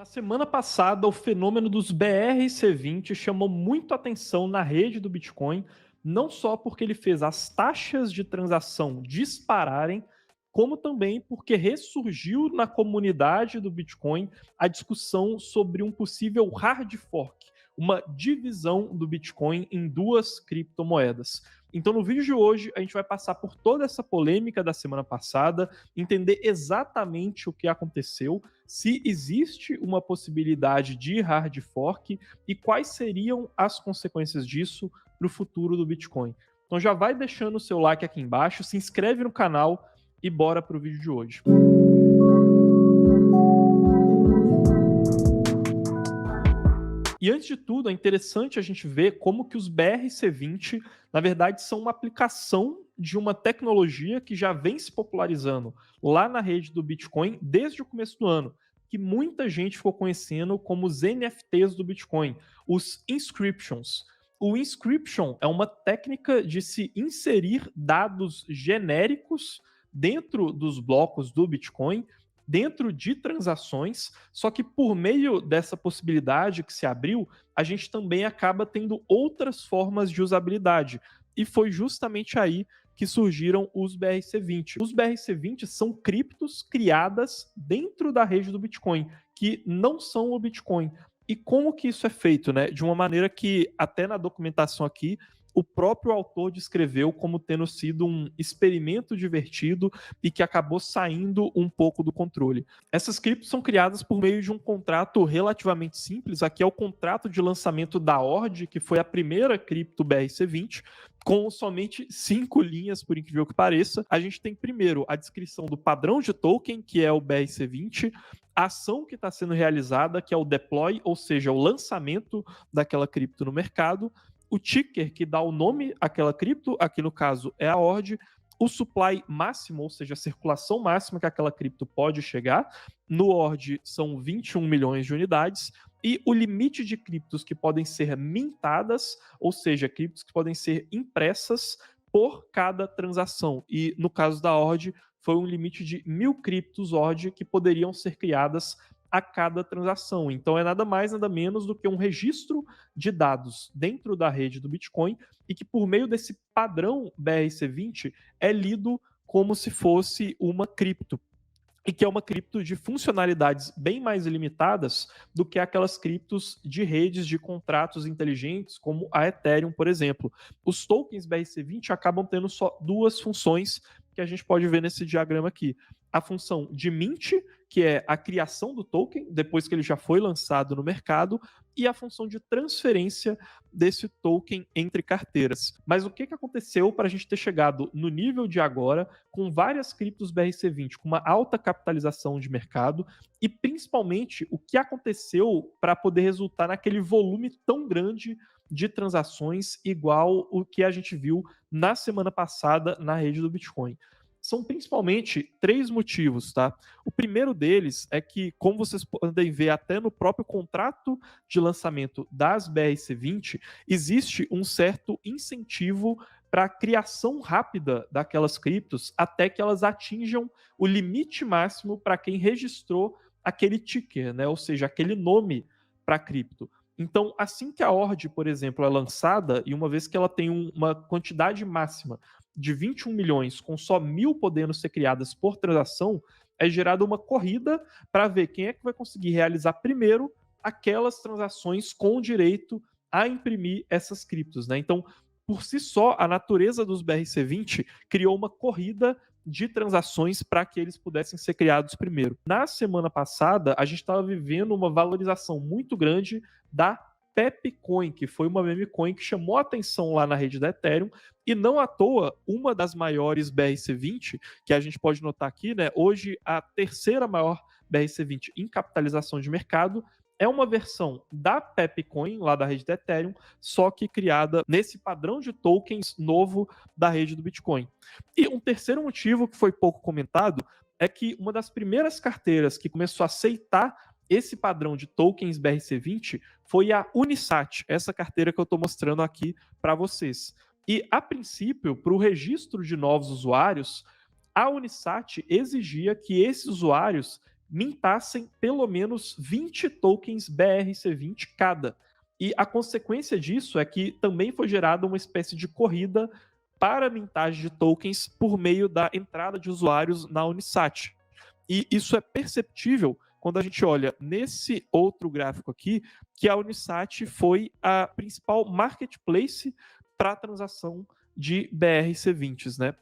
Na semana passada, o fenômeno dos BRC20 chamou muito atenção na rede do Bitcoin, não só porque ele fez as taxas de transação dispararem, como também porque ressurgiu na comunidade do Bitcoin a discussão sobre um possível hard fork, uma divisão do Bitcoin em duas criptomoedas. Então, no vídeo de hoje, a gente vai passar por toda essa polêmica da semana passada, entender exatamente o que aconteceu, se existe uma possibilidade de hard fork e quais seriam as consequências disso para o futuro do Bitcoin. Então já vai deixando o seu like aqui embaixo, se inscreve no canal e bora para o vídeo de hoje. E antes de tudo, é interessante a gente ver como que os BRC20, na verdade, são uma aplicação de uma tecnologia que já vem se popularizando lá na rede do Bitcoin desde o começo do ano, que muita gente ficou conhecendo como os NFTs do Bitcoin, os inscriptions. O inscription é uma técnica de se inserir dados genéricos dentro dos blocos do Bitcoin, dentro de transações, só que por meio dessa possibilidade que se abriu, a gente também acaba tendo outras formas de usabilidade. E foi justamente aí que surgiram os BRC20. Os BRC20 são criptos criadas dentro da rede do Bitcoin, que não são o Bitcoin. E como que isso é feito, né? De uma maneira que, até na documentação aqui, o próprio autor descreveu como tendo sido um experimento divertido e que acabou saindo um pouco do controle. Essas criptos são criadas por meio de um contrato relativamente simples. Aqui é o contrato de lançamento da Ord, que foi a primeira cripto BRC20, com somente 5 linhas, por incrível que pareça. A gente tem primeiro a descrição do padrão de token, que é o BRC20, a ação que está sendo realizada, que é o deploy, ou seja, o lançamento daquela cripto no mercado, o ticker que dá o nome àquela cripto, aqui no caso é a ORD, o supply máximo, ou seja, a circulação máxima que aquela cripto pode chegar, no ORD são 21 milhões de unidades, e o limite de criptos que podem ser mintadas, ou seja, criptos que podem ser impressas por cada transação. E no caso da ORD, foi um limite de 1.000 criptos ORD que poderiam ser criadas a cada transação. Então é nada mais, nada menos do que um registro de dados dentro da rede do Bitcoin e que por meio desse padrão BRC20 é lido como se fosse uma cripto. E que é uma cripto de funcionalidades bem mais limitadas do que aquelas criptos de redes de contratos inteligentes, como a Ethereum, por exemplo. Os tokens BRC20 acabam tendo só duas funções que a gente pode ver nesse diagrama aqui. A função de mint, que é a criação do token, depois que ele já foi lançado no mercado, e a função de transferência desse token entre carteiras. Mas o que aconteceu para a gente ter chegado no nível de agora, com várias criptos BRC20, com uma alta capitalização de mercado, e principalmente o que aconteceu para poder resultar naquele volume tão grande de transações igual o que a gente viu na semana passada na rede do Bitcoin? São principalmente 3 motivos, tá? O primeiro deles é que, como vocês podem ver até no próprio contrato de lançamento das BRC20, existe um certo incentivo para a criação rápida daquelas criptos até que elas atinjam o limite máximo para quem registrou aquele ticker, né? Ou seja, aquele nome para a cripto. Então, assim que a ORD, por exemplo, é lançada, e uma vez que ela tem uma quantidade máxima de 21 milhões, com só 1.000 podendo ser criadas por transação, é gerada uma corrida para ver quem é que vai conseguir realizar primeiro aquelas transações com direito a imprimir essas criptos, né? Então, por si só, a natureza dos BRC20 criou uma corrida de transações para que eles pudessem ser criados primeiro. Na semana passada, a gente estava vivendo uma valorização muito grande da Pepcoin, que foi uma meme coin que chamou a atenção lá na rede da Ethereum, e não à toa, uma das maiores BRC20, que a gente pode notar aqui, né, hoje a terceira maior BRC20 em capitalização de mercado, é uma versão da Pepcoin, lá da rede da Ethereum, só que criada nesse padrão de tokens novo da rede do Bitcoin. E um terceiro motivo que foi pouco comentado é que uma das primeiras carteiras que começou a aceitar esse padrão de tokens BRC20 foi a Unisat, essa carteira que eu estou mostrando aqui para vocês. E, a princípio, para o registro de novos usuários, a Unisat exigia que esses usuários mintassem pelo menos 20 tokens BRC20 cada. E a consequência disso é que também foi gerada uma espécie de corrida para a mintagem de tokens por meio da entrada de usuários na Unisat. E isso é perceptível quando a gente olha nesse outro gráfico aqui, que a Unisat foi a principal marketplace para a transação de BRC20s, né?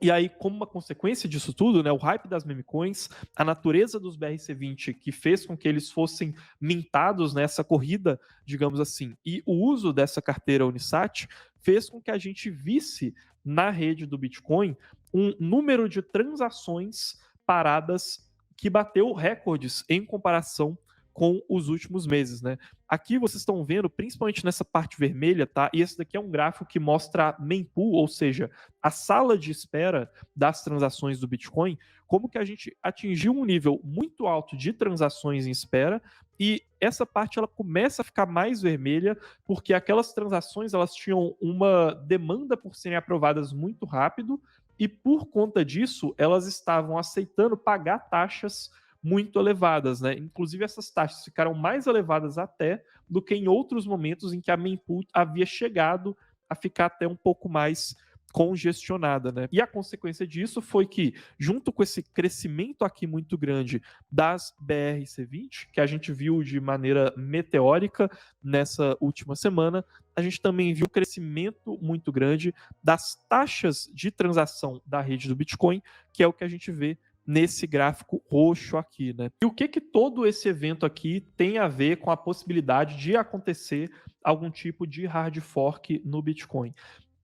E aí, como uma consequência disso tudo, né, o hype das meme coins, a natureza dos BRC20 que fez com que eles fossem mintados nessa corrida, digamos assim, e o uso dessa carteira Unisat fez com que a gente visse na rede do Bitcoin um número de transações paradas que bateu recordes em comparação com os últimos meses, né? Aqui vocês estão vendo, principalmente nessa parte vermelha, tá? E esse daqui é um gráfico que mostra a mempool, ou seja, a sala de espera das transações do Bitcoin, como que a gente atingiu um nível muito alto de transações em espera e essa parte ela começa a ficar mais vermelha porque aquelas transações elas tinham uma demanda por serem aprovadas muito rápido e por conta disso elas estavam aceitando pagar taxas muito elevadas, né? Inclusive essas taxas ficaram mais elevadas até do que em outros momentos em que a mempool havia chegado a ficar até um pouco mais congestionada, né? E a consequência disso foi que, junto com esse crescimento aqui muito grande das BRC20, que a gente viu de maneira meteórica nessa última semana, a gente também viu um crescimento muito grande das taxas de transação da rede do Bitcoin, que é o que a gente vê nesse gráfico roxo aqui, né? E o que todo esse evento aqui tem a ver com a possibilidade de acontecer algum tipo de hard fork no Bitcoin?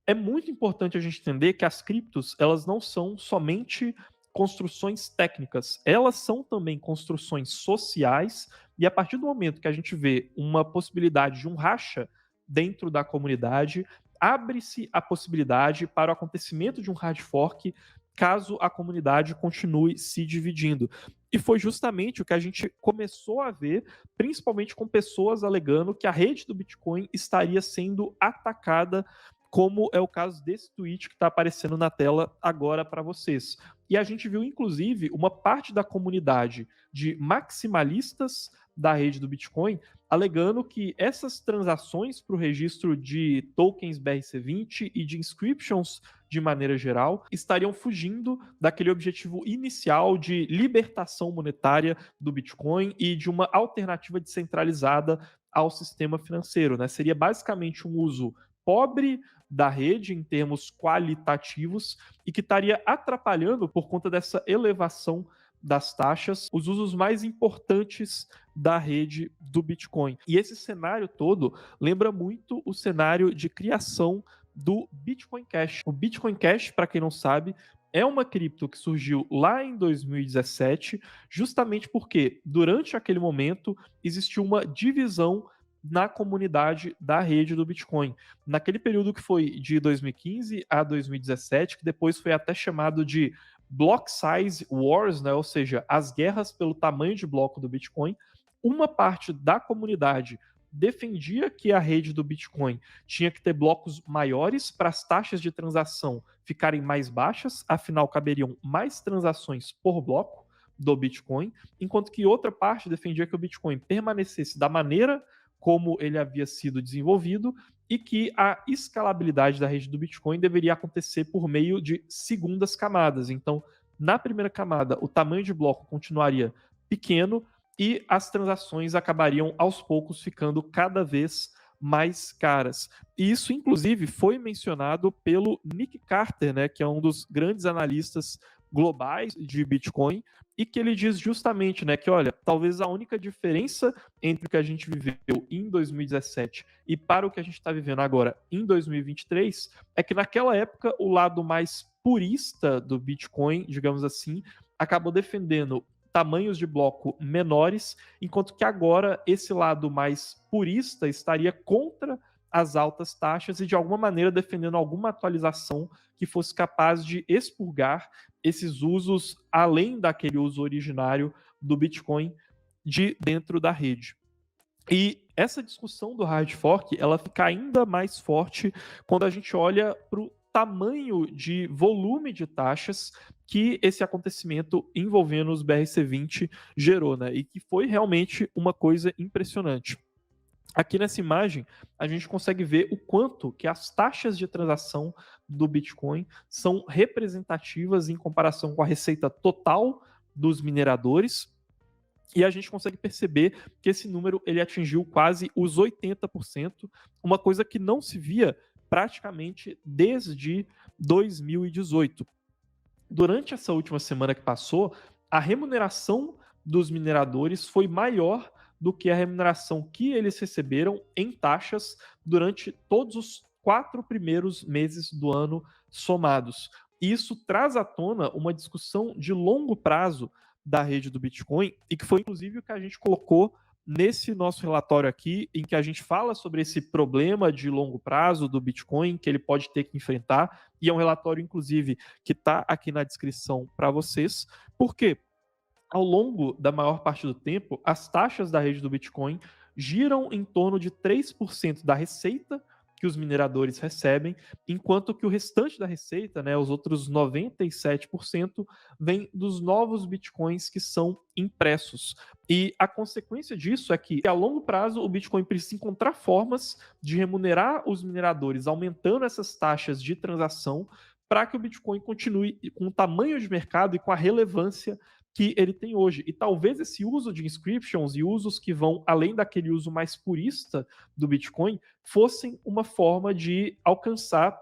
É muito importante a gente entender que as criptos, elas não são somente construções técnicas, elas são também construções sociais, e a partir do momento que a gente vê uma possibilidade de um racha dentro da comunidade, abre-se a possibilidade para o acontecimento de um hard fork caso a comunidade continue se dividindo. E foi justamente o que a gente começou a ver, principalmente com pessoas alegando que a rede do Bitcoin estaria sendo atacada, como é o caso desse tweet que está aparecendo na tela agora para vocês. E a gente viu, inclusive, uma parte da comunidade de maximalistas da rede do Bitcoin alegando que essas transações para o registro de tokens BRC20 e de inscriptions de maneira geral estariam fugindo daquele objetivo inicial de libertação monetária do Bitcoin e de uma alternativa descentralizada ao sistema financeiro, né? Seria basicamente um uso pobre da rede em termos qualitativos e que estaria atrapalhando, por conta dessa elevação das taxas, os usos mais importantes da rede do Bitcoin. E esse cenário todo lembra muito o cenário de criação do Bitcoin Cash. O Bitcoin Cash, para quem não sabe, é uma cripto que surgiu lá em 2017, justamente porque durante aquele momento existiu uma divisão na comunidade da rede do Bitcoin. Naquele período que foi de 2015 a 2017, que depois foi até chamado de Block Size Wars, né? Ou seja, as guerras pelo tamanho de bloco do Bitcoin, uma parte da comunidade defendia que a rede do Bitcoin tinha que ter blocos maiores para as taxas de transação ficarem mais baixas, afinal caberiam mais transações por bloco do Bitcoin, enquanto que outra parte defendia que o Bitcoin permanecesse da maneira como ele havia sido desenvolvido e que a escalabilidade da rede do Bitcoin deveria acontecer por meio de segundas camadas. Então, na primeira camada, o tamanho de bloco continuaria pequeno e as transações acabariam aos poucos ficando cada vez mais caras. E isso, inclusive, foi mencionado pelo Nick Carter, né, que é um dos grandes analistas globais de Bitcoin, e que ele diz justamente, né, que olha, talvez a única diferença entre o que a gente viveu em 2017 e para o que a gente está vivendo agora em 2023 é que naquela época o lado mais purista do Bitcoin, digamos assim, acabou defendendo tamanhos de bloco menores, enquanto que agora esse lado mais purista estaria contra as altas taxas e de alguma maneira defendendo alguma atualização que fosse capaz de expurgar esses usos além daquele uso originário do Bitcoin de dentro da rede. E essa discussão do hard fork, ela fica ainda mais forte quando a gente olha para o tamanho de volume de taxas que esse acontecimento envolvendo os BRC20 gerou, né? E que foi realmente uma coisa impressionante. Aqui nessa imagem, a gente consegue ver o quanto que as taxas de transação do Bitcoin são representativas em comparação com a receita total dos mineradores. E a gente consegue perceber que esse número ele atingiu quase os 80%, uma coisa que não se via praticamente desde 2018. Durante essa última semana que passou, a remuneração dos mineradores foi maior do que a remuneração que eles receberam em taxas durante todos os 4 primeiros meses do ano somados. Isso traz à tona uma discussão de longo prazo da rede do Bitcoin e que foi inclusive o que a gente colocou nesse nosso relatório aqui, em que a gente fala sobre esse problema de longo prazo do Bitcoin que ele pode ter que enfrentar, e é um relatório, inclusive, que está aqui na descrição para vocês, porque ao longo da maior parte do tempo, as taxas da rede do Bitcoin giram em torno de 3% da receita que os mineradores recebem, enquanto que o restante da receita, né, os outros 97%, vem dos novos bitcoins que são impressos. E a consequência disso é que, a longo prazo, o Bitcoin precisa encontrar formas de remunerar os mineradores, aumentando essas taxas de transação, para que o Bitcoin continue com o tamanho de mercado e com a relevância que ele tem hoje. E talvez esse uso de inscriptions e usos que vão além daquele uso mais purista do Bitcoin fossem uma forma de alcançar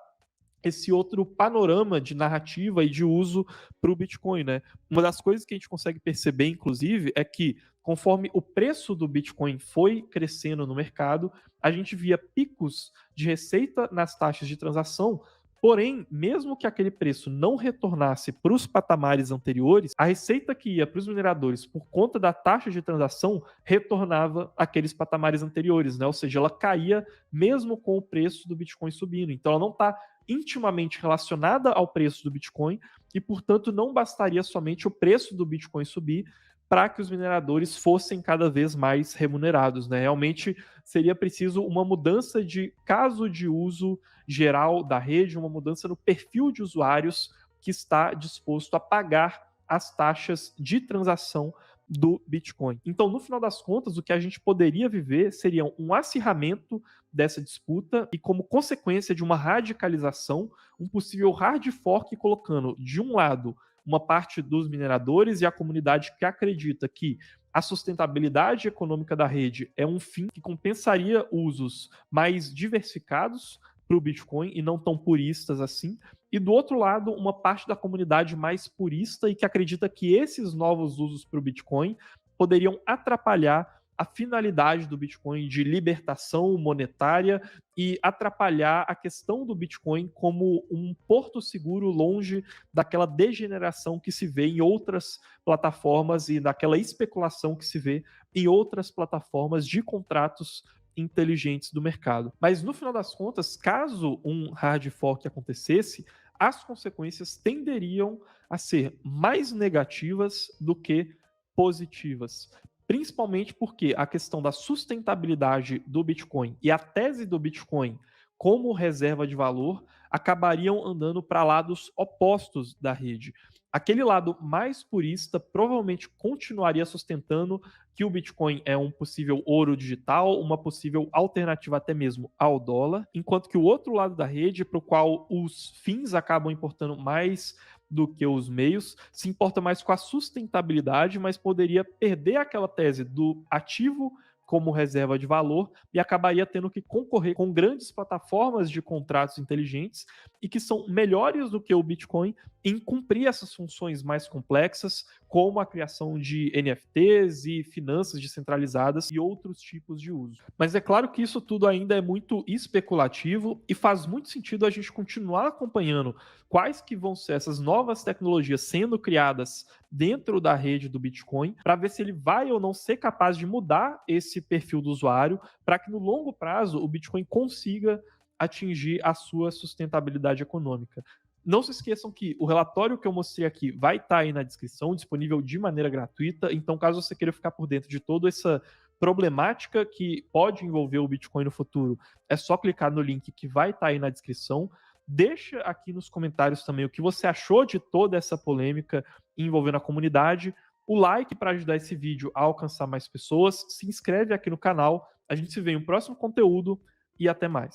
esse outro panorama de narrativa e de uso para o Bitcoin, né? Uma das coisas que a gente consegue perceber, inclusive, é que conforme o preço do Bitcoin foi crescendo no mercado, a gente via picos de receita nas taxas de transação. Porém, mesmo que aquele preço não retornasse para os patamares anteriores, a receita que ia para os mineradores por conta da taxa de transação retornava aqueles patamares anteriores, né? Ou seja, ela caía mesmo com o preço do Bitcoin subindo. Então, ela não está intimamente relacionada ao preço do Bitcoin e, portanto, não bastaria somente o preço do Bitcoin subir para que os mineradores fossem cada vez mais remunerados, né? Realmente seria preciso uma mudança de caso de uso geral da rede, uma mudança no perfil de usuários que está disposto a pagar as taxas de transação do Bitcoin. Então, no final das contas, o que a gente poderia viver seria um acirramento dessa disputa e, como consequência de uma radicalização, um possível hard fork colocando, de um lado, uma parte dos mineradores e a comunidade que acredita que a sustentabilidade econômica da rede é um fim que compensaria usos mais diversificados para o Bitcoin e não tão puristas assim. E do outro lado, uma parte da comunidade mais purista e que acredita que esses novos usos para o Bitcoin poderiam atrapalhar a finalidade do Bitcoin de libertação monetária e atrapalhar a questão do Bitcoin como um porto seguro longe daquela degeneração que se vê em outras plataformas e daquela especulação que se vê em outras plataformas de contratos inteligentes do mercado. Mas no final das contas, caso um hard fork acontecesse, as consequências tenderiam a ser mais negativas do que positivas. Principalmente porque a questão da sustentabilidade do Bitcoin e a tese do Bitcoin como reserva de valor acabariam andando para lados opostos da rede. Aquele lado mais purista provavelmente continuaria sustentando que o Bitcoin é um possível ouro digital, uma possível alternativa até mesmo ao dólar, enquanto que o outro lado da rede, para o qual os fins acabam importando mais do que os meios, se importa mais com a sustentabilidade, mas poderia perder aquela tese do ativo como reserva de valor e acabaria tendo que concorrer com grandes plataformas de contratos inteligentes e que são melhores do que o Bitcoin em cumprir essas funções mais complexas, como a criação de NFTs e finanças descentralizadas e outros tipos de uso. Mas é claro que isso tudo ainda é muito especulativo e faz muito sentido a gente continuar acompanhando quais que vão ser essas novas tecnologias sendo criadas dentro da rede do Bitcoin, para ver se ele vai ou não ser capaz de mudar esse perfil do usuário, para que no longo prazo o Bitcoin consiga atingir a sua sustentabilidade econômica. Não se esqueçam que o relatório que eu mostrei aqui vai estar aí na descrição, disponível de maneira gratuita. Então, caso você queira ficar por dentro de toda essa problemática que pode envolver o Bitcoin no futuro, é só clicar no link que vai estar aí na descrição. Deixa aqui nos comentários também o que você achou de toda essa polêmica envolvendo a comunidade. O like para ajudar esse vídeo a alcançar mais pessoas. Se inscreve aqui no canal. A gente se vê em um próximo conteúdo e até mais.